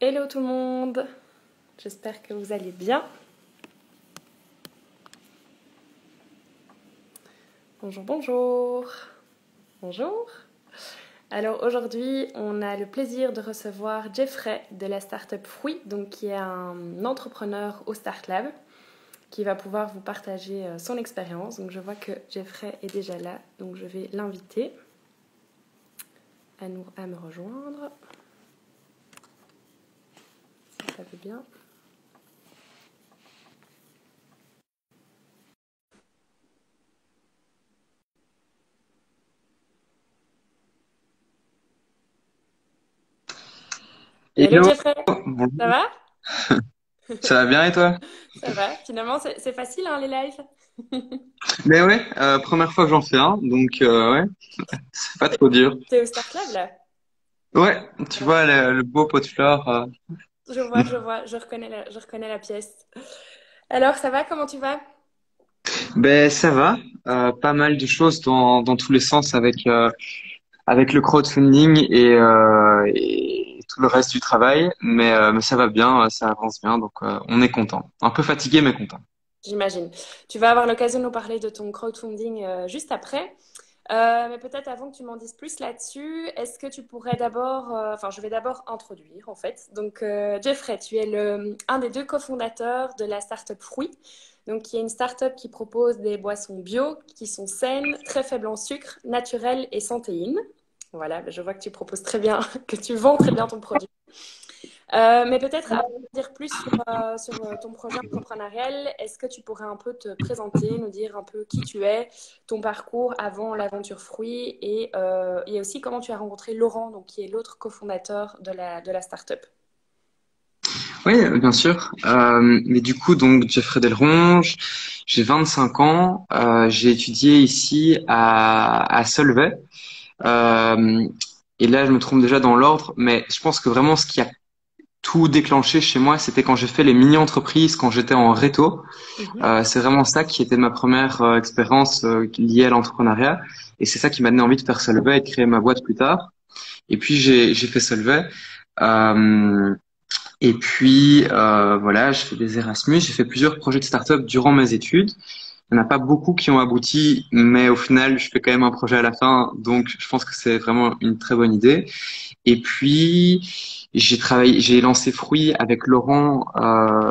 Hello tout le monde, j'espère que vous allez bien. Bonjour, bonjour. Bonjour. Alors aujourd'hui, on a le plaisir de recevoir Jeffrey de la startup Fruit, donc qui est un entrepreneur au Start Lab, qui va pouvoir vous partager son expérience. Donc je vois que Jeffrey est déjà là, donc je vais l'inviter à me rejoindre. Si ça veut bien. Hello Hello, Jeffrey, ça bonjour. va? Ça va bien et toi? Ça va, finalement c'est facile hein, les lives. Mais ouais, première fois que j'en fais un, donc ouais, c'est pas trop dur. T'es au Start Lab là? Ouais, tu Ouais. vois le beau pot de fleurs. Je reconnais la pièce. Alors, ça va? Comment tu vas? Ben ça va, pas mal de choses dans tous les sens avec le crowdfunding et tout le reste du travail, mais ça va bien, ça avance bien, donc on est content. Un peu fatigué mais content. J'imagine. Tu vas avoir l'occasion de nous parler de ton crowdfunding juste après. Mais peut-être avant que tu m'en dises plus là-dessus, est-ce que tu pourrais d'abord, enfin, je vais d'abord introduire en fait. Donc, Jeffrey, tu es un des deux cofondateurs de la startup Fruit, donc qui est une startup qui propose des boissons bio qui sont saines, très faibles en sucre, naturelles et sans théine. Voilà, je vois que tu proposes très bien, que tu vends très bien ton produit. Mais peut-être avant de dire plus sur ton projet entrepreneurial, est-ce que tu pourrais un peu te présenter, nous dire un peu qui tu es, ton parcours avant l'aventure Fruit et aussi comment tu as rencontré Laurent, donc, qui est l'autre cofondateur de la startup. Oui, bien sûr. Mais du coup, donc Jeffrey Delronge, j'ai 25 ans, j'ai étudié ici à Solvay. Euh, et là, je me trompe déjà dans l'ordre, mais je pense que vraiment ce qui a tout déclenché chez moi, c'était quand j'ai fait les mini-entreprises, quand j'étais en réto. Mhm. C'est vraiment ça qui était ma première expérience liée à l'entrepreneuriat. Et c'est ça qui m'a donné envie de faire Solvay et de créer ma boîte plus tard. Et puis j'ai fait Solvay. Euh, et puis voilà, j'ai fait des Erasmus, j'ai fait plusieurs projets de start-up durant mes études. Il n'y en a pas beaucoup qui ont abouti, mais au final, je fais quand même un projet à la fin, donc je pense que c'est vraiment une très bonne idée. Et puis j'ai lancé Fruit avec Laurent.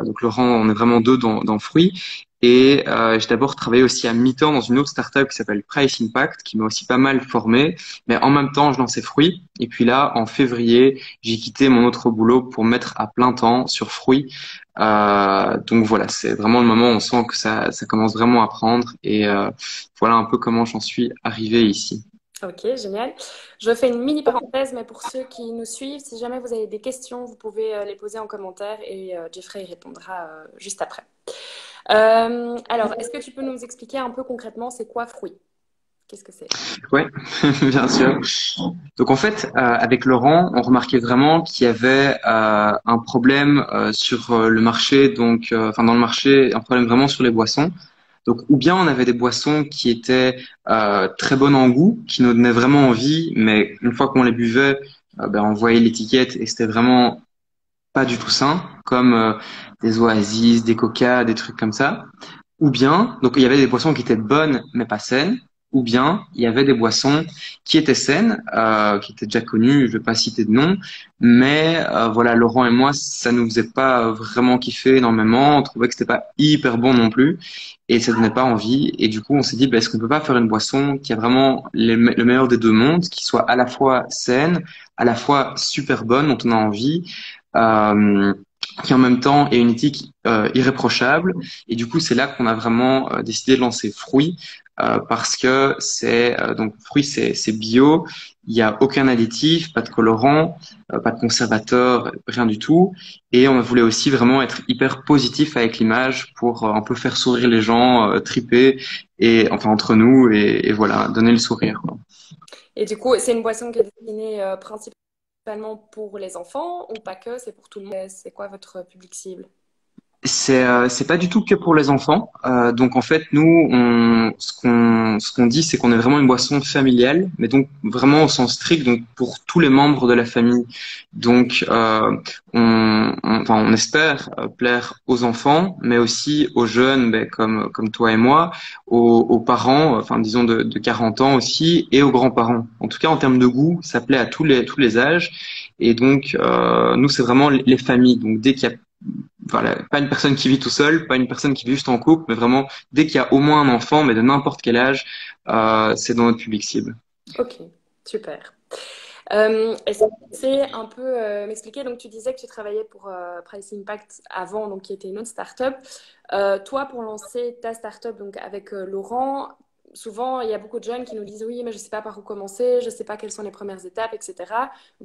Donc Laurent, on est vraiment deux dans Fruit. Et j'ai d'abord travaillé aussi à mi-temps dans une autre startup qui s'appelle Price Impact, qui m'a aussi pas mal formé. Mais en même temps, je lançais Fruit. Et puis là, en février, j'ai quitté mon autre boulot pour mettre à plein temps sur Fruit. Donc voilà, c'est vraiment le moment où on sent que ça commence vraiment à prendre. Et voilà un peu comment j'en suis arrivé ici. Ok, génial. Je fais une mini parenthèse, mais pour ceux qui nous suivent, si jamais vous avez des questions, vous pouvez les poser en commentaire et Jeffrey y répondra juste après. Alors, est-ce que tu peux nous expliquer un peu concrètement c'est quoi Fruit? Qu'est-ce que c'est? Ouais, bien sûr. Donc en fait, avec Laurent, on remarquait vraiment qu'il y avait un problème sur le marché, donc enfin dans le marché, un problème vraiment sur les boissons. Donc ou bien on avait des boissons qui étaient très bonnes en goût, qui nous donnaient vraiment envie, mais une fois qu'on les buvait, ben, on voyait l'étiquette et c'était vraiment pas du tout sain, comme des Oasis, des Coca, des trucs comme ça. Ou bien, donc il y avait des boissons qui étaient bonnes mais pas saines, ou bien il y avait des boissons qui étaient saines, qui étaient déjà connues, je vais pas citer de nom, mais voilà, Laurent et moi, ça nous faisait pas vraiment kiffer énormément, on trouvait que c'était pas hyper bon non plus, et ça donnait pas envie, et du coup on s'est dit, bah, est-ce qu'on peut pas faire une boisson qui a vraiment le meilleur des deux mondes, qui soit à la fois saine, à la fois super bonne, dont on a envie, euh, qui en même temps est une éthique irréprochable. Et du coup, c'est là qu'on a vraiment décidé de lancer Fruit parce que c'est donc Fruit, c'est bio. Il y a aucun additif, pas de colorant, pas de conservateur, rien du tout. Et on voulait aussi vraiment être hyper positif avec l'image pour un peu faire sourire les gens, triper et enfin entre nous et voilà, donner le sourire, quoi. Et du coup, c'est une boisson qui est destinée principalement pour les enfants ou pas que, c'est pour tout le monde. C'est quoi votre public cible? C'est pas du tout que pour les enfants. Donc en fait, nous, ce qu'on dit, c'est qu'on est vraiment une boisson familiale, mais donc vraiment au sens strict, donc pour tous les membres de la famille. Donc enfin, on espère plaire aux enfants, mais aussi aux jeunes, ben, comme toi et moi, aux parents, enfin disons de 40 ans aussi, et aux grands-parents. En tout cas, en termes de goût, ça plaît à tous les âges. Et donc nous, c'est vraiment les familles. Donc dès qu'il y a voilà, pas une personne qui vit tout seul, pas une personne qui vit juste en couple, mais vraiment dès qu'il y a au moins un enfant, mais de n'importe quel âge, c'est dans notre public cible. Ok, super. Est-ce que tu sais un peu m'expliquer? Donc, tu disais que tu travaillais pour Price Impact avant, donc qui était une autre startup. Toi, pour lancer ta startup, donc avec Laurent, souvent il y a beaucoup de jeunes qui nous disent oui, mais je ne sais pas par où commencer, je ne sais pas quelles sont les premières étapes, etc.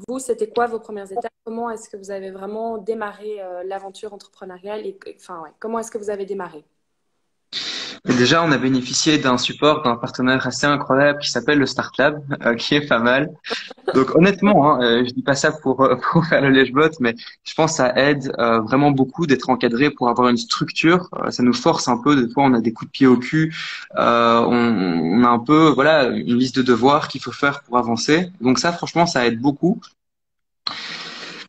Vous, c'était quoi vos premières étapes? Comment est-ce que vous avez vraiment démarré l'aventure entrepreneuriale et enfin, ouais, comment est-ce que vous avez démarré? Et déjà, on a bénéficié d'un support d'un partenaire assez incroyable qui s'appelle le Start Lab, qui est pas mal. Donc honnêtement, hein, je dis pas ça pour pour faire le lèche-botte, mais je pense que ça aide vraiment beaucoup d'être encadré pour avoir une structure. Ça nous force un peu. Des fois, on a des coups de pied au cul. On a un peu voilà une liste de devoirs qu'il faut faire pour avancer. Donc ça, franchement, ça aide beaucoup.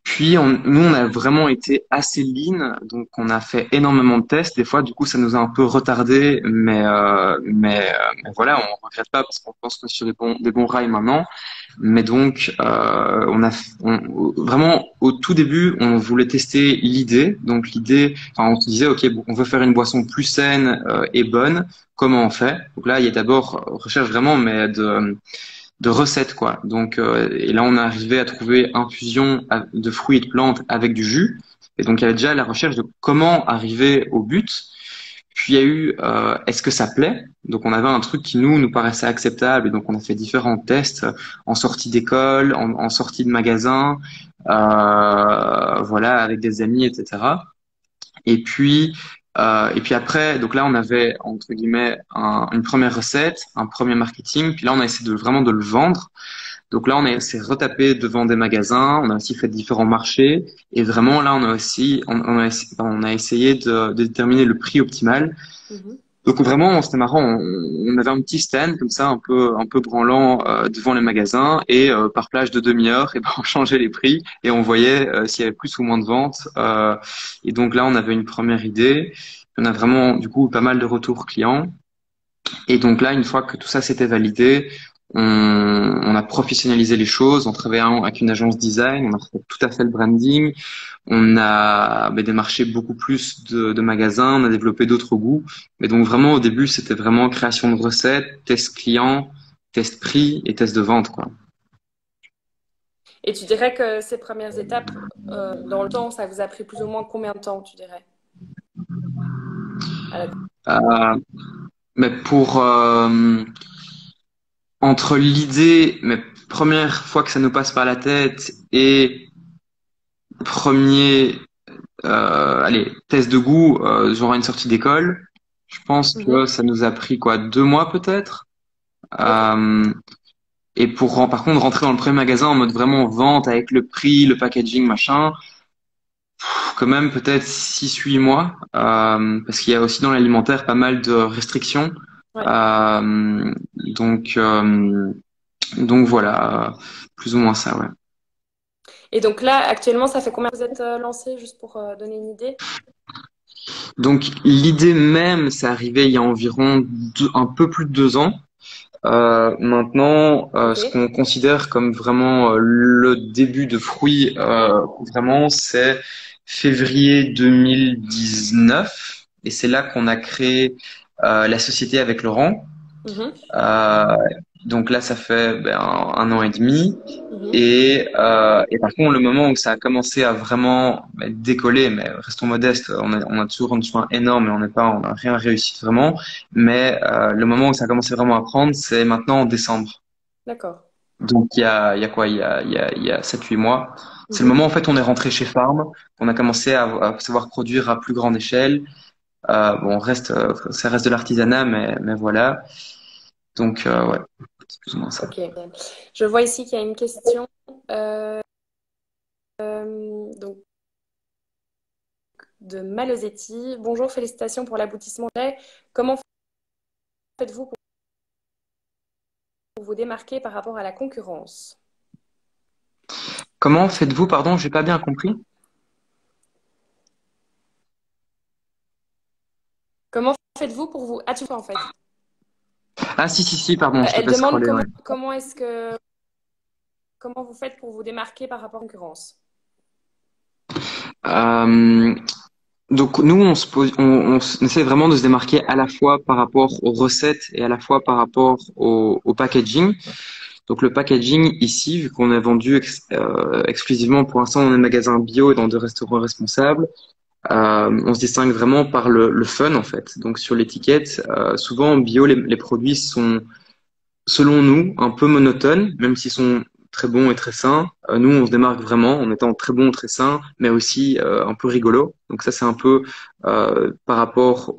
Puis nous, on a vraiment été assez lean, donc on a fait énormément de tests. Des fois, du coup, ça nous a un peu retardé, mais voilà, on regrette pas parce qu'on pense qu'on est sur des bons rails maintenant. Mais donc, vraiment au tout début, on voulait tester l'idée. Donc l'idée, enfin, on se disait, ok, bon, on veut faire une boisson plus saine et bonne. Comment on fait? Donc là, il y a d'abord recherche vraiment, mais de recettes quoi. Donc et là on est arrivé à trouver infusion de fruits et de plantes avec du jus. Et donc il y avait déjà la recherche de comment arriver au but. Puis il y a eu est-ce que ça plaît? Donc on avait un truc qui nous paraissait acceptable et donc on a fait différents tests en sortie d'école, en sortie de magasin, voilà avec des amis etc. Et puis après, donc là, on avait, entre guillemets, une première recette, un premier marketing, puis là, on a essayé vraiment de le vendre. Donc là, s'est retapé devant des magasins, on a aussi fait différents marchés, et vraiment, là, on a essayé de déterminer le prix optimal. Mhm. Donc vraiment, c'était marrant. On avait un petit stand comme ça, un peu branlant devant les magasins, et par plage de demi-heure, et ben, on changeait les prix et on voyait s'il y avait plus ou moins de ventes. Et donc là, on avait une première idée. On a vraiment du coup pas mal de retours clients. Et donc là, une fois que tout ça s'était validé, on a professionnalisé les choses en travaillant avec une agence design. On a fait tout à fait le branding. On a démarché beaucoup plus de magasins, on a développé d'autres goûts. Mais donc vraiment au début, c'était vraiment création de recettes, test client, test prix et test de vente, quoi. Et tu dirais que ces premières étapes, dans le temps, ça vous a pris plus ou moins combien de temps, tu dirais? À la- Euh, mais pour entre l'idée, mais première fois que ça nous passe par la tête et premier, allez, test de goût, genre une sortie d'école, je pense que Mhm. ça nous a pris quoi, 2 mois peut-être. Ok. Euh, Et par contre, rentrer dans le premier magasin en mode vraiment vente avec le prix, le packaging, machin, quand même peut-être 6 8 mois, parce qu'il y a aussi dans l'alimentaire pas mal de restrictions. Ouais. Euh, donc, euh, donc voilà, plus ou moins ça, ouais. Et donc là, actuellement, ça fait combien que vous êtes lancé, juste pour donner une idée? Donc l'idée même, c'est arrivé il y a environ un peu plus de 2 ans. Maintenant, Ok. ce qu'on considère comme vraiment le début de fruits, vraiment, c'est février 2019, et c'est là qu'on a créé la société avec Laurent. Mhm. Euh, donc là, ça fait un an et demi. Mhm. Et par contre, le moment où ça a commencé à vraiment décoller, mais restons modestes, on a toujours un chemin énorme et on n'a rien réussi vraiment. Mais le moment où ça a commencé vraiment à prendre, c'est maintenant en décembre. D'accord. Donc il y a quoi? Il y a 7 8 mois. C'est le Mhm. moment en fait on est rentré chez Farm, on a commencé à savoir produire à plus grande échelle. Bon, ça reste de l'artisanat, mais voilà. Donc ouais, c'est plus ou moins ça. Ok. Je vois ici qu'il y a une question. Donc, de Malosetti. Bonjour, félicitations pour l'aboutissement. Comment faites-vous pour vous démarquer par rapport à la concurrence? Comment faites-vous, pardon, j'ai pas bien compris. Comment faites-vous pour vous... Ah, tu vois, en fait. Ah si, pardon, je t'ai Elle fait demande scroller, ouais. comment vous faites pour vous démarquer par rapport à la concurrence? Euh, donc nous, on essaie vraiment de se démarquer à la fois par rapport aux recettes et à la fois par rapport au packaging. Donc le packaging ici, vu qu'on est vendu exclusivement pour l'instant dans des magasins bio et dans des restaurants responsables, on se distingue vraiment par le fun en fait. Donc sur l'étiquette, souvent en bio, les produits sont selon nous, un peu monotone, même s'ils sont très bons et très sains. Nous, on se démarque vraiment en étant très bons, très sains, mais aussi un peu rigolo. Donc ça, c'est un peu par rapport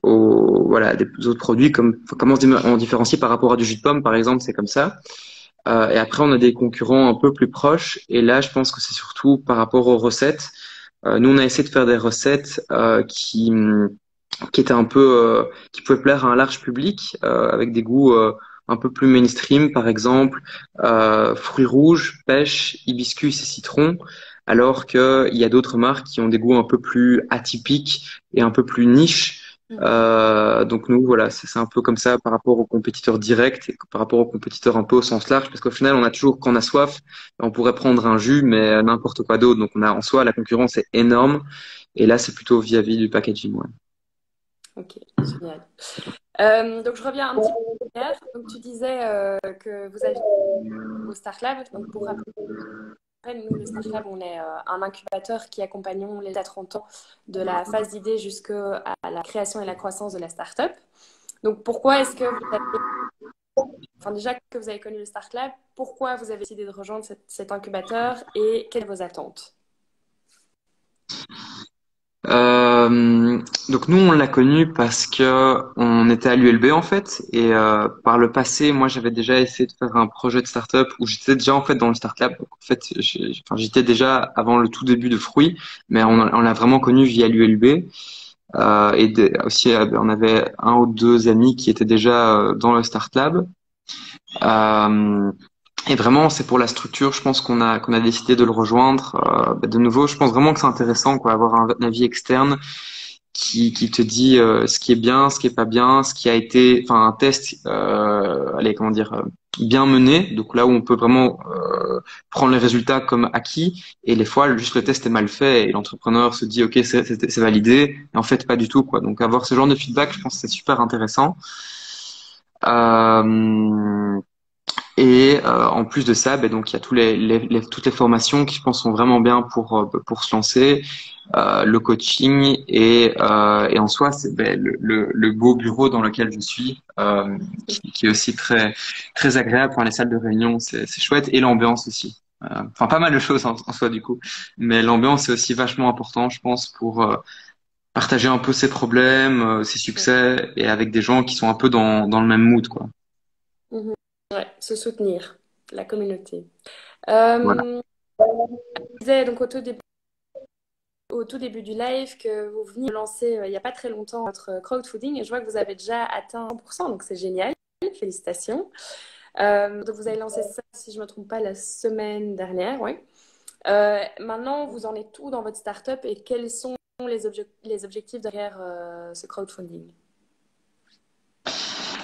voilà, des autres produits, comme comment on différencie par rapport à du jus de pomme, par exemple, c'est comme ça. Et après, on a des concurrents un peu plus proches. Et là, je pense que c'est surtout par rapport aux recettes. Nous, on a essayé de faire des recettes qui était un peu qui pouvait plaire à un large public avec des goûts un peu plus mainstream, par exemple fruits rouges, pêche, hibiscus et citron, alors que il y a d'autres marques qui ont des goûts un peu plus atypiques et un peu plus niche. Donc nous voilà, c'est un peu comme ça par rapport aux compétiteurs directs et par rapport aux compétiteurs un peu au sens large, parce qu'au final on a toujours quand on a soif, on pourrait prendre un jus mais n'importe quoi d'autre. Donc on a en soi la concurrence est énorme et là c'est plutôt vis-à-vis du packaging. Ouais. Ok, génial. Donc, je reviens un petit peu en arrière. Donc, tu disais que vous aviez au Start Lab. Donc, pour rappel, nous, le Start Lab, on est un incubateur qui accompagnons les à 30 ans de la phase d'idée jusqu'à la création et la croissance de la start-up. Donc, pourquoi est-ce que vous avez, enfin, déjà que vous avez connu le Start Lab, pourquoi vous avez décidé de rejoindre cet incubateur et quelles sont vos attentes? Donc nous on l'a connu parce que on était à l'ULB en fait et par le passé moi j'avais déjà essayé de faire un projet de start-up où j'étais déjà en fait dans le start-up. Donc, en fait enfin, j'étais déjà avant le tout début de Fruits mais on l'a vraiment connu via l'ULB aussi on avait un ou deux amis qui étaient déjà dans le Start Lab. Euh, et vraiment, c'est pour la structure, je pense qu'on a décidé de le rejoindre. De nouveau, je pense vraiment que c'est intéressant, quoi, avoir un avis externe qui te dit ce qui est bien, ce qui est pas bien, ce qui a été, enfin un test, allez, comment dire, bien mené. Donc là où on peut vraiment prendre les résultats comme acquis, et les fois juste le test est mal fait et l'entrepreneur se dit ok c'est validé, et en fait pas du tout quoi. Donc avoir ce genre de feedback, je pense que c'est super intéressant. Euh, en plus de ça, ben donc il y a toutes les formations qui je pense sont vraiment bien pour se lancer, le coaching et en soi c'est ben, le beau bureau dans lequel je suis qui est aussi très agréable. Enfin, les salles de réunion c'est chouette et l'ambiance aussi. Enfin pas mal de choses en soi du coup, mais l'ambiance est aussi vachement important je pense pour partager un peu ses problèmes, ses succès et avec des gens qui sont un peu dans le même mood quoi. Mhm. Ouais, se soutenir, la communauté. Voilà. Je disais donc au tout début du live que vous veniez de lancer il n'y a pas très longtemps votre crowdfunding et je vois que vous avez déjà atteint 100%, donc c'est génial. Félicitations. Donc vous avez lancé ça, si je ne me trompe pas, la semaine dernière, oui. Maintenant, vous en êtes où dans votre startup et quels sont les objectifs derrière ce crowdfunding?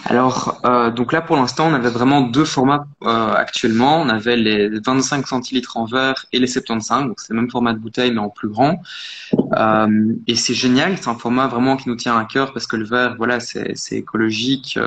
Alors, donc là, pour l'instant, on avait vraiment deux formats actuellement. On avait les 25 centilitres en verre et les 75, donc c'est le même format de bouteille, mais en plus grand. Et c'est génial, c'est un format vraiment qui nous tient à cœur parce que le verre, voilà, c'est écologique.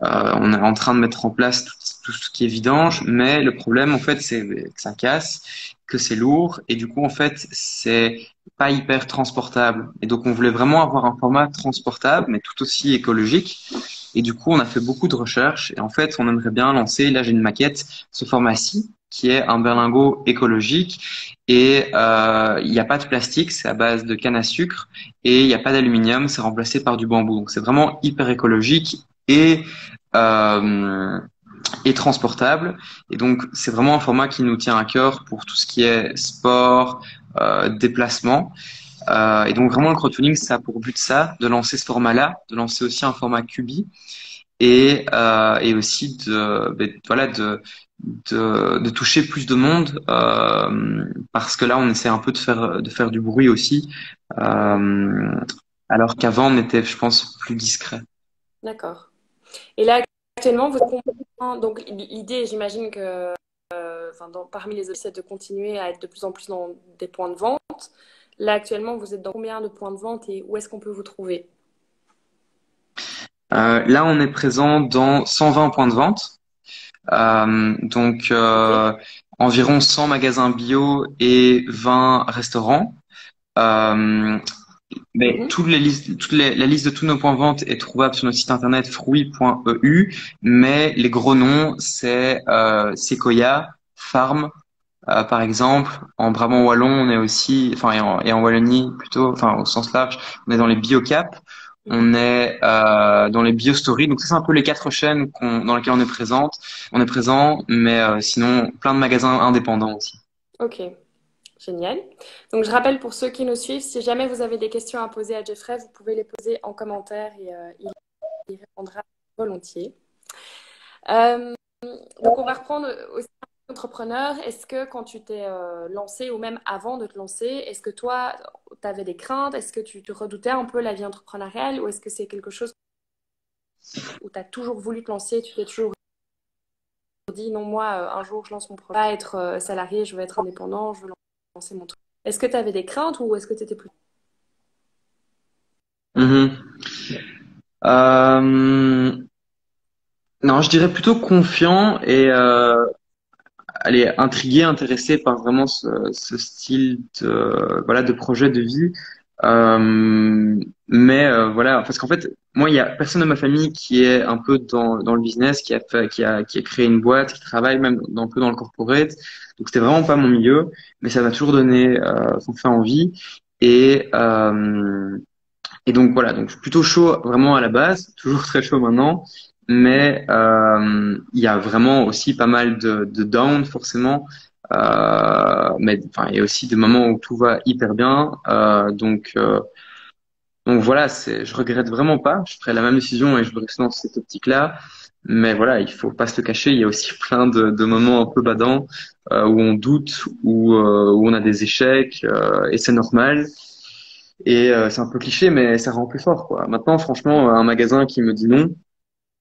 On est en train de mettre en place tout ce qui est vidange, mais le problème, en fait, c'est que ça casse, que c'est lourd, et du coup, en fait, c'est pas hyper transportable. Et donc, on voulait vraiment avoir un format transportable, mais tout aussi écologique. Et du coup, on a fait beaucoup de recherches, et en fait, on aimerait bien lancer, là, j'ai une maquette, ce format-ci, qui est un berlingot écologique, et il n'y a pas de plastique, c'est à base de canne à sucre, et il n'y a pas d'aluminium, c'est remplacé par du bambou. Donc, c'est vraiment hyper écologique et euh, et transportable. Et donc, c'est vraiment un format qui nous tient à cœur pour tout ce qui est sport, déplacement. Et donc vraiment le crowdfunding, ça a pour but ça, de lancer ce format-là, de lancer aussi un format QB et aussi voilà de toucher plus de monde parce que là on essaie un peu de faire du bruit aussi euh, alors qu'avant on était je pense plus discret. D'accord. Et là, actuellement, vous êtes combien? Donc, l'idée, j'imagine que enfin, parmi les objectifs, c'est de continuer à être de plus en plus dans des points de vente. Là, actuellement, vous êtes dans combien de points de vente et où est-ce qu'on peut vous trouver? Là on est présent dans 120 points de vente donc Ok. environ 100 magasins bio et 20 restaurants. Euh, Mais Mhm. la liste de tous nos points de vente est trouvable sur notre site internet fruits.eu, mais les gros noms, c'est Sequoia, Farm, par exemple. En Brabant wallon, on est aussi, enfin, et en Wallonie plutôt, enfin, au sens large, on est dans les Biocap, Mhm. on est dans les Biostories. Donc ça, c'est un peu les quatre chaînes dans lesquelles on est présente. On est présent, mais sinon, plein de magasins indépendants aussi. Ok, génial. Donc, je rappelle pour ceux qui nous suivent, si jamais vous avez des questions à poser à Jeffrey, vous pouvez les poser en commentaire et il y répondra volontiers. Euh, donc, on va reprendre aussi entrepreneur. Est-ce que quand tu t'es lancé ou même avant de te lancer, est-ce que toi, tu avais des craintes? Est-ce que tu redoutais un peu la vie entrepreneuriale ou est-ce que c'est quelque chose où tu as toujours voulu te lancer? Tu t'es toujours dit, non, moi, un jour, je lance mon projet, pas être salarié, je veux être indépendant, je veux lancer mon truc. Est-ce que tu avais des craintes ou est-ce que tu étais plus... Mhm. Euh, non, je dirais plutôt confiant et allez, intrigué, intéressé par vraiment ce style de voilà de projet de vie. Mais voilà, parce qu'en fait, moi, il y a personne de ma famille qui est un peu dans le business, qui a créé une boîte, qui travaille même un peu dans le corporate. Donc c'était vraiment pas mon milieu, mais ça m'a toujours donné son fait envie. Et et donc voilà, donc je suis plutôt chaud vraiment à la base, toujours très chaud maintenant, mais il y a vraiment aussi pas mal de down forcément, mais enfin il y a aussi des moments où tout va hyper bien, donc voilà, je regrette vraiment pas, je ferai la même décision et je reste dans cette optique-là, mais voilà, il faut pas se le cacher, il y a aussi plein de moments un peu badants où on doute, où on a des échecs et c'est normal. Et c'est un peu cliché, mais ça rend plus fort, quoi. Maintenant, franchement, un magasin qui me dit non,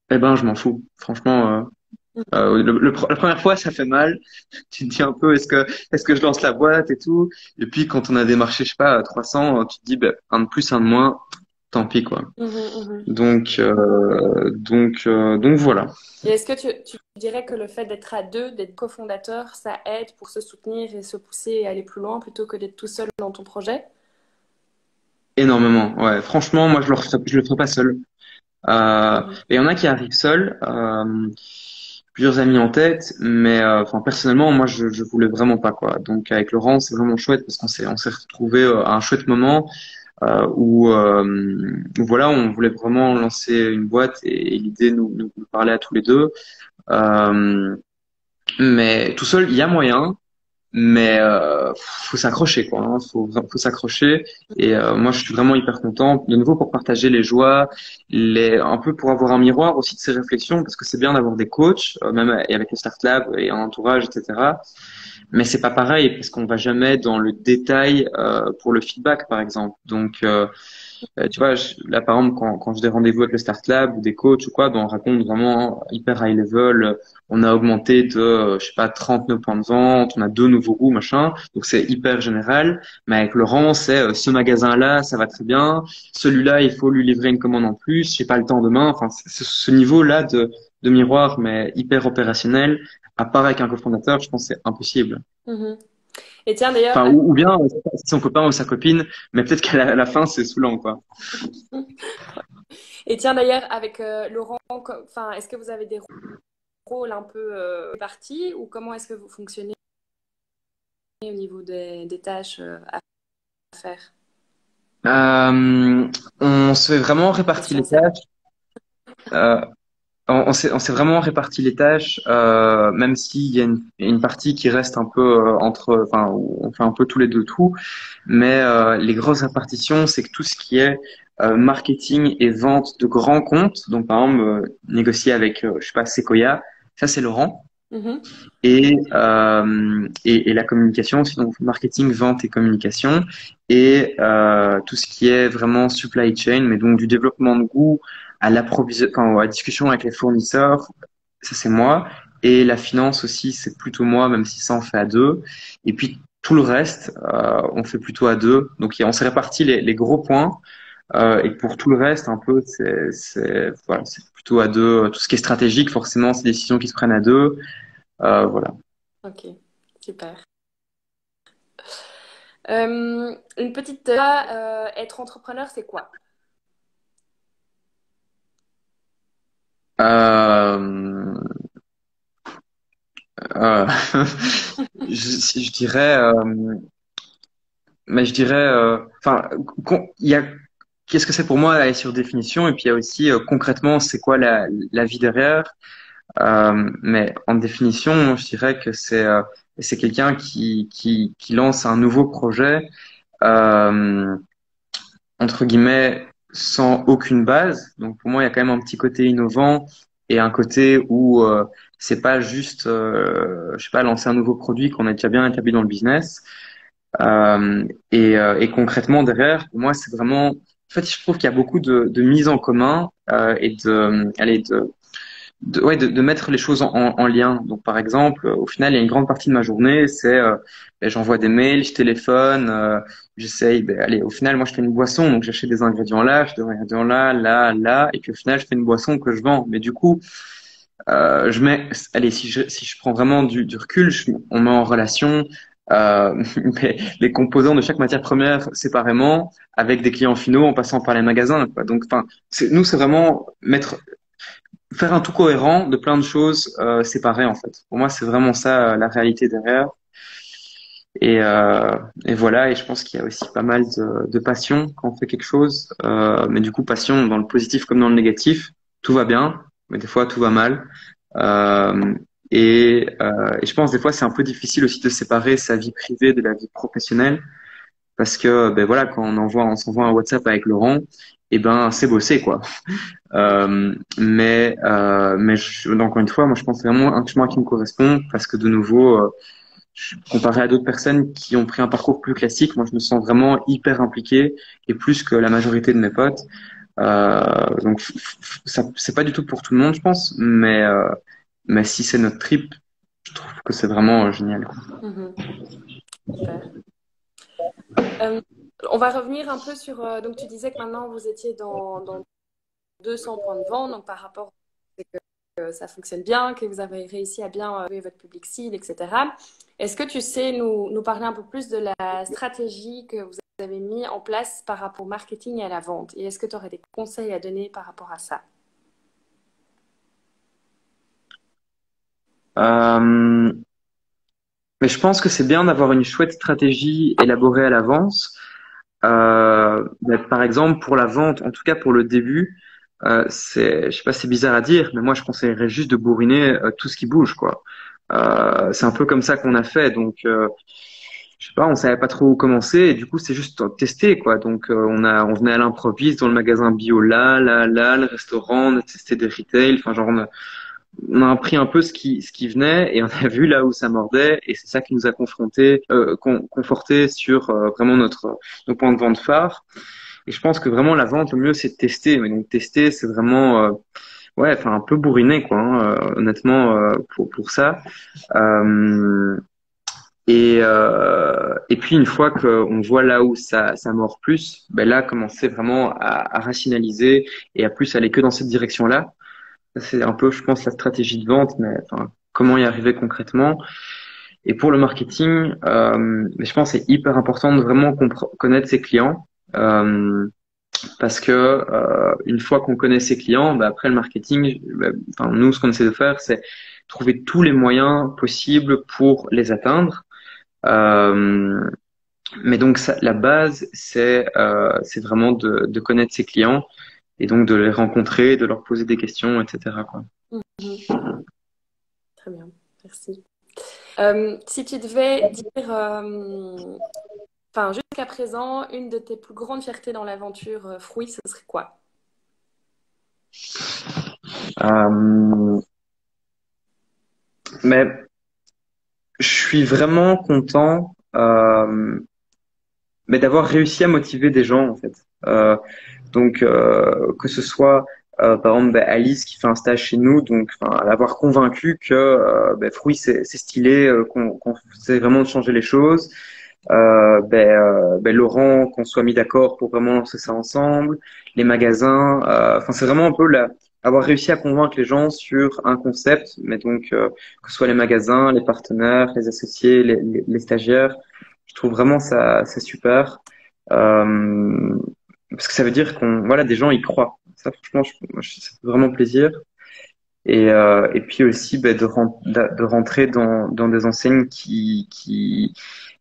eh ben, je m'en fous. Franchement, la première fois, ça fait mal. Tu te dis un peu, est-ce que je lance la boîte et tout. Et puis, quand on a des marchés, je sais pas, à 300, tu te dis, ben, un de plus, un de moins, tant pis, quoi. Mhm, mhm. Donc voilà. Et est-ce que tu dirais que le fait d'être à deux, d'être cofondateur, ça aide pour se soutenir et se pousser et aller plus loin plutôt que d'être tout seul dans ton projet? Énormément. Ouais. Franchement, moi, je le ferai pas seul. Mhm. Et il y en a qui arrivent seuls, plusieurs amis en tête, mais enfin personnellement, moi je voulais vraiment pas quoi. Donc avec Laurent, c'est vraiment chouette parce qu'on s'est retrouvé à un chouette moment où voilà, on voulait vraiment lancer une boîte et l'idée nous parlait à tous les deux. Euh, mais tout seul, il y a moyen. Mais faut s'accrocher quoi, hein. Faut s'accrocher. Et moi, je suis vraiment hyper content de nouveau pour partager les joies, un peu pour avoir un miroir aussi de ces réflexions, parce que c'est bien d'avoir des coachs, même et avec le Start Lab et un entourage, etc. Mais c'est pas pareil parce qu'on va jamais dans le détail pour le feedback, par exemple. Donc tu vois, là par exemple, quand j'ai des rendez-vous avec le Start Lab ou des coachs ou quoi, ben, on raconte vraiment hyper high level. On a augmenté de, je sais pas, 39 points de vente, on a deux nouveaux goûts, machin. Donc c'est hyper général. Mais avec Laurent, c'est ce magasin-là, ça va très bien. Celui-là, il faut lui livrer une commande en plus. J'ai pas le temps demain. Enfin, c'est ce niveau-là de miroir, mais hyper opérationnel. À part avec un cofondateur, je pense que c'est impossible. Mhm. Et tiens, d'ailleurs, Enfin, ou bien c'est son copain ou sa copine, mais peut-être qu'à la fin, c'est saoulant, quoi. avec Laurent, enfin, est-ce que vous avez des rôles un peu répartis ou comment est-ce que vous fonctionnez au niveau des tâches à faire? On se fait vraiment répartir les Question, c'est... tâches. Euh, on s'est vraiment réparti les tâches, même s'il y a une partie qui reste un peu enfin, où on fait un peu tous les deux tout. Mais les grosses répartitions, c'est que tout ce qui est marketing et vente de grands comptes, donc par exemple négocier avec, je sais pas, Sequoia, ça c'est Laurent. Mhm. Et la communication, c'est donc marketing, vente et communication. Et tout ce qui est vraiment supply chain, mais donc du développement de goût à l'approvisionnement, enfin, à la discussion avec les fournisseurs, ça c'est moi. Et la finance aussi, c'est plutôt moi, même si ça on fait à deux. Et puis tout le reste, on fait plutôt à deux. Donc on s'est réparti les gros points. Et pour tout le reste, un peu, voilà, c'est plutôt à deux. Tout ce qui est stratégique, forcément, c'est des décisions qui se prennent à deux. Voilà. Ok, super. Une petite... être entrepreneur, c'est quoi? Euh, euh, je dirais, mais je dirais, enfin, il y a, qu'est-ce que c'est pour moi aller sur définition, et puis il y a aussi concrètement, c'est quoi la vie derrière. Mais en définition, je dirais que c'est quelqu'un qui lance un nouveau projet, euh, entre guillemets, sans aucune base. Donc pour moi, il y a quand même un petit côté innovant et un côté où c'est pas juste, je sais pas, lancer un nouveau produit qu'on a déjà bien établi dans le business. Et concrètement derrière, pour moi, c'est vraiment, en fait, je trouve qu'il y a beaucoup de mise en commun et allez, ouais, de mettre les choses en lien. Donc, par exemple, au final, il y a une grande partie de ma journée, c'est ben, j'envoie des mails, je téléphone, j'essaye. Ben, allez, au final, moi, je fais une boisson, donc j'achète des ingrédients là, je des ingrédients là, là, là, et puis au final, je fais une boisson que je vends. Mais du coup, je mets, allez, si je prends vraiment du recul, on met en relation les composants de chaque matière première séparément avec des clients finaux en passant par les magasins, quoi. Donc, enfin, nous, c'est vraiment faire un tout cohérent de plein de choses séparées en fait. Pour moi, c'est vraiment ça la réalité derrière. Et, euh, et voilà. Et je pense qu'il y a aussi pas mal de passion quand on fait quelque chose. Mais du coup, passion dans le positif comme dans le négatif. Tout va bien, mais des fois tout va mal. Euh, et je pense des fois c'est un peu difficile aussi de séparer sa vie privée de la vie professionnelle. Parce que ben voilà, quand on s'envoie un WhatsApp avec Laurent, et ben c'est bossé quoi. Encore une fois, moi je pense vraiment un chemin qui me correspond parce que de nouveau, comparé à d'autres personnes qui ont pris un parcours plus classique, moi je me sens vraiment hyper impliqué et plus que la majorité de mes potes. Donc ça c'est pas du tout pour tout le monde, je pense, mais si c'est notre trip, je trouve que c'est vraiment génial, quoi. Mhm. Super. Euh, on va revenir un peu sur... donc, tu disais que maintenant, vous étiez dans 200 points de vente, donc par rapport que ça fonctionne bien, que vous avez réussi à bien trouver votre public cible, etc. Est-ce que tu sais nous parler un peu plus de la stratégie que vous avez mis en place par rapport au marketing et à la vente? Et est-ce que tu aurais des conseils à donner par rapport à ça? Euh, mais je pense que c'est bien d'avoir une chouette stratégie élaborée à l'avance. Mais par exemple, pour la vente, en tout cas pour le début, je sais pas, c'est bizarre à dire, mais moi je conseillerais juste de bourriner tout ce qui bouge, quoi. C'est un peu comme ça qu'on a fait, donc je sais pas, on savait pas trop où commencer, et du coup c'est juste tester, quoi. Donc on venait à l'improviste dans le magasin bio là, là, là, le restaurant, on a testé des retail, enfin genre on a appris un peu ce qui venait et on a vu là où ça mordait et c'est ça qui nous a conforté sur vraiment nos points de vente phares. Et je pense que vraiment la vente, le mieux c'est de tester. Mais donc tester, c'est vraiment ouais, enfin un peu bourriné quoi, hein, honnêtement pour ça. Euh, et puis une fois qu'on voit là où ça mord plus, ben là commencer vraiment à rationaliser et à plus aller que dans cette direction-là. C'est un peu, je pense, la stratégie de vente, mais enfin, comment y arriver concrètement. Et pour le marketing, mais je pense que c'est hyper important de vraiment connaître ses clients, parce que une fois qu'on connaît ses clients, bah, après le marketing, bah, enfin, nous, ce qu'on essaie de faire, c'est trouver tous les moyens possibles pour les atteindre. Euh, mais donc la base, c'est vraiment de connaître ses clients et donc de les rencontrer, de leur poser des questions, etc., quoi. Très bien, merci. Si tu devais dire, enfin, jusqu'à présent, une de tes plus grandes fiertés dans l'aventure Fruit, ce serait quoi? Euh, mais je suis vraiment content mais d'avoir réussi à motiver des gens en fait. Que ce soit par exemple Alice qui fait un stage chez nous, donc l'avoir convaincu que Fruit c'est stylé, qu'on sait vraiment de changer les choses. Laurent, qu'on soit mis d'accord pour vraiment lancer ça ensemble, les magasins, enfin c'est vraiment un peu avoir réussi à convaincre les gens sur un concept, mais donc que ce soit les magasins, les partenaires, les associés, les stagiaires, je trouve vraiment ça c'est super. Euh, Parce que ça veut dire qu'on voilà des gens y croient. Ça franchement ça fait vraiment plaisir. Et puis aussi de rentrer dans des enseignes qui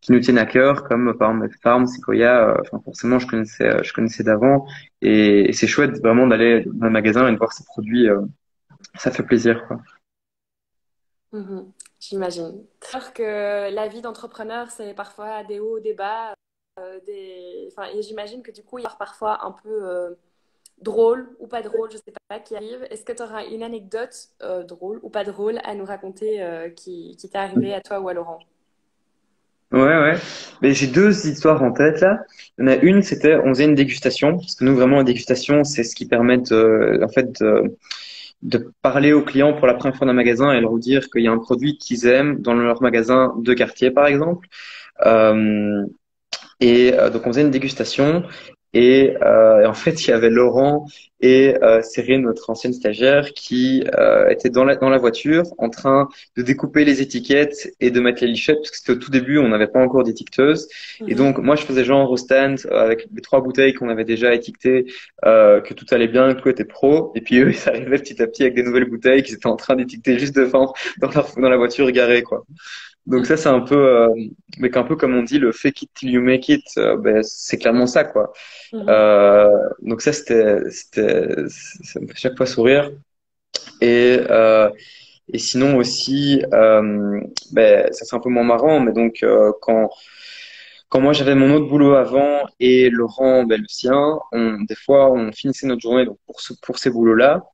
nous tiennent à cœur, comme par exemple Farm, Sequoia. Enfin forcément je connaissais d'avant et c'est chouette vraiment d'aller dans un magasin et de voir ces produits. Ça fait plaisir quoi. Mhm, j'imagine. Alors que la vie d'entrepreneur, c'est parfois des hauts, des bas, enfin, et j'imagine que du coup, il y a parfois un peu drôle ou pas drôle, je sais pas, qui arrive. Est-ce que tu auras une anecdote drôle ou pas drôle à nous raconter qui t'est arrivée à toi ou à Laurent? Ouais, ouais. Mais j'ai deux histoires en tête là. Il y en a une, c'était on faisait une dégustation parce que nous vraiment la dégustation c'est ce qui permet de parler aux clients pour la première fois dans un magasin et leur dire qu'il y a un produit qu'ils aiment dans leur magasin de quartier par exemple. Euh, donc on faisait une dégustation et en fait il y avait Laurent et Cyril, notre ancienne stagiaire, qui étaient dans la voiture en train de découper les étiquettes et de mettre les lichettes parce que c'était au tout début, on n'avait pas encore d'étiqueteuse. Et Mhm. donc moi je faisais genre au stand avec les trois bouteilles qu'on avait déjà étiquetées, que tout allait bien, que tout était pro. Et puis eux ils arrivaient petit à petit avec des nouvelles bouteilles qu'ils étaient en train d'étiqueter juste devant dans la voiture garée quoi. Donc ça, c'est un peu, mais un peu comme on dit, le fake it till you make it, c'est clairement ça, quoi. Mhm. Donc ça me fait chaque fois sourire. Et, euh, et sinon aussi, ça c'est un peu moins marrant, mais donc quand moi j'avais mon autre boulot avant et Laurent, le sien, des fois on finissait notre journée donc pour ces boulots-là,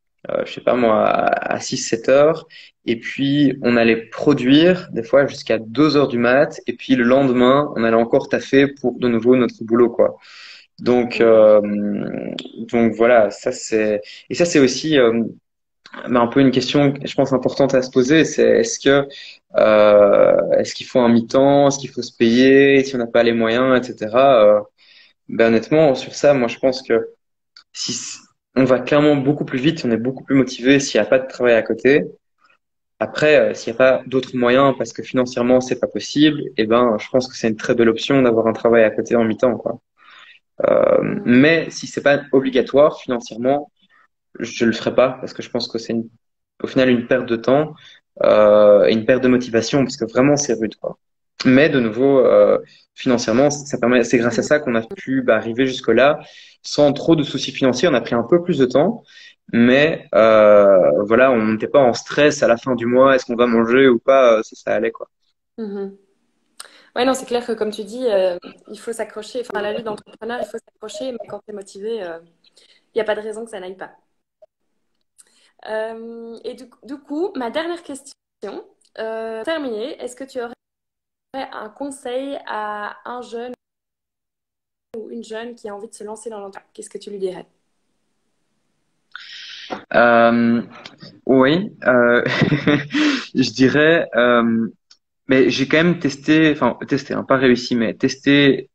je sais pas moi, à 6-7 heures, et puis on allait produire des fois jusqu'à 2 heures du mat, et puis le lendemain on allait encore taffer pour de nouveau notre boulot, quoi. Donc, Mhm. voilà, ça c'est aussi un peu une question, je pense, importante à se poser, c'est est-ce qu'il faut un mi-temps, est-ce qu'il faut se payer, si on n'a pas les moyens, etc. Honnêtement, sur ça, moi je pense que si on va clairement beaucoup plus vite, on est beaucoup plus motivé s'il n'y a pas de travail à côté. Après, s'il n'y a pas d'autres moyens parce que financièrement c'est pas possible, je pense que c'est une très belle option d'avoir un travail à côté en mi-temps, quoi. Mhm. Mais si c'est pas obligatoire financièrement, je le ferai pas parce que je pense que c'est au final une perte de temps et une perte de motivation parce que vraiment c'est rude quoi. Mais de nouveau financièrement ça permet, c'est grâce à ça qu'on a pu arriver jusque là sans trop de soucis financiers. On a pris un peu plus de temps, mais voilà, on n'était pas en stress à la fin du mois. Est-ce qu'on va manger ou pas? Ça allait quoi. Mhm. Ouais, non, c'est clair que comme tu dis, il faut s'accrocher. Enfin, à la vie d'entrepreneur, il faut s'accrocher, mais quand tu es motivé, il n'y a pas de raison que ça n'aille pas. Et du coup, ma dernière question, terminée, est-ce que tu aurais un conseil à un jeune ou une jeune qui a envie de se lancer dans l'entrepreneuriat? Qu'est-ce que tu lui dirais? Euh, oui, je dirais. Mais j'ai quand même testé, hein, pas réussi, mais testé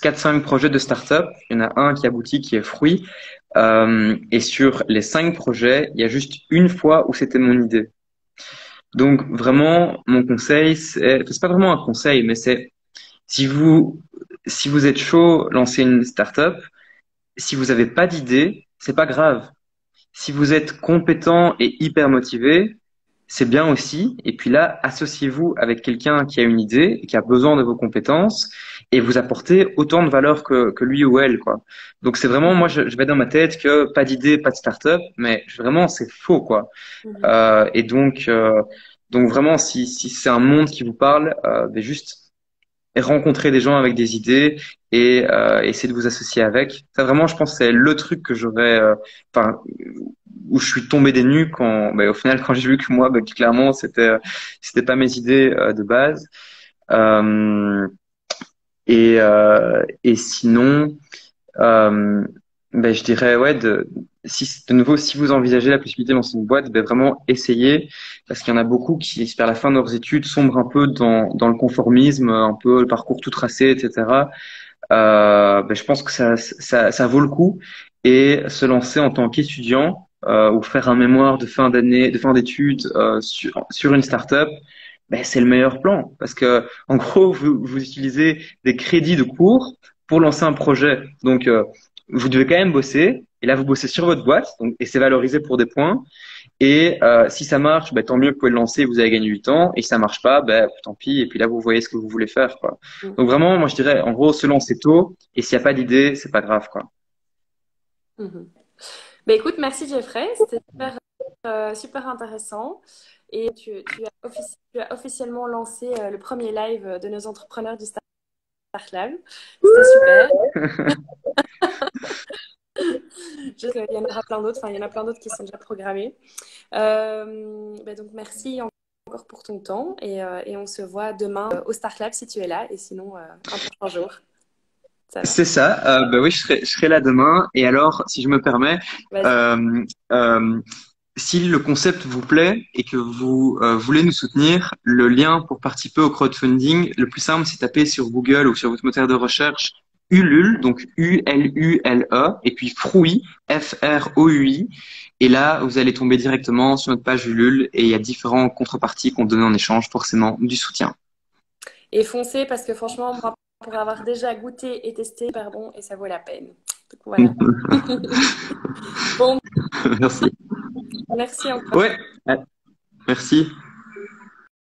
4-5 projets de start-up. Il y en a un qui aboutit, qui est Fruit. Et sur les 5 projets, il y a juste une fois où c'était mon idée. Donc vraiment, mon conseil, c'est pas vraiment un conseil, mais c'est si vous, si vous êtes chaud, lancez une start-up. Si vous n'avez pas d'idée, c'est pas grave. Si vous êtes compétent et hyper motivé, c'est bien aussi. Et puis là, associez-vous avec quelqu'un qui a une idée et qui a besoin de vos compétences et vous apportez autant de valeur que lui ou elle, quoi. Donc c'est vraiment, moi, je vais dans ma tête que pas d'idée, pas de start-up, mais vraiment, c'est faux, quoi. Mhm. Et Donc vraiment, si c'est un monde qui vous parle, ben juste rencontrer des gens avec des idées et essayer de vous associer avec. Ça vraiment, je pense, que c'est le truc que j'aurais, enfin, où je suis tombé des nues quand, ben, au final, quand j'ai vu que moi, ben, clairement, c'était pas mes idées de base. Euh, et sinon. Euh, ben, je dirais, ouais, de nouveau, si vous envisagez la possibilité de lancer une boîte, ben, vraiment essayez, parce qu'il y en a beaucoup qui, vers la fin de leurs études, sombrent un peu dans le conformisme, un peu le parcours tout tracé, etc. Ben, je pense que ça vaut le coup et se lancer en tant qu'étudiant ou faire un mémoire de fin d'année, de fin d'études sur une startup, ben, c'est le meilleur plan parce que en gros vous utilisez des crédits de cours pour lancer un projet. Donc vous devez quand même bosser et là vous bossez sur votre boîte donc, et c'est valorisé pour des points. Et si ça marche, ben, tant mieux, vous pouvez le lancer, vous avez gagné 8 ans. Et si ça marche pas, ben, tant pis. Et puis là, vous voyez ce que vous voulez faire, quoi. Mm. Donc vraiment, moi je dirais, en gros, se lancer tôt. Et s'il n'y a pas d'idée, c'est pas grave, quoi. Mhm. Ben, écoute, merci Jeffrey, c'était super, super intéressant. Et tu as officiellement lancé le premier live de nos entrepreneurs du Start Lab. C'était super. Je sais qu'il y en aura plein d'autres, enfin, il y en a plein d'autres qui sont déjà programmés. Ben donc, merci encore pour ton temps et on se voit demain au Start Lab si tu es là et sinon un prochain jour. Ça va. C'est ça. Ben oui, je serai là demain. Et alors, si je me permets, Vas-y. euh, euh, si le concept vous plaît et que vous voulez nous soutenir, le lien pour participer au crowdfunding, le plus simple, c'est taper sur Google ou sur votre moteur de recherche Ulule, donc Ulule, et puis Fruit, Froi. Et là, vous allez tomber directement sur notre page Ulule et il y a différents contreparties qu'on donne en échange, forcément, du soutien. Et foncez parce que franchement, moi, pour avoir déjà goûté et testé, super bon et ça vaut la peine. Donc voilà. Bon, Merci. merci encore. Ouais, merci.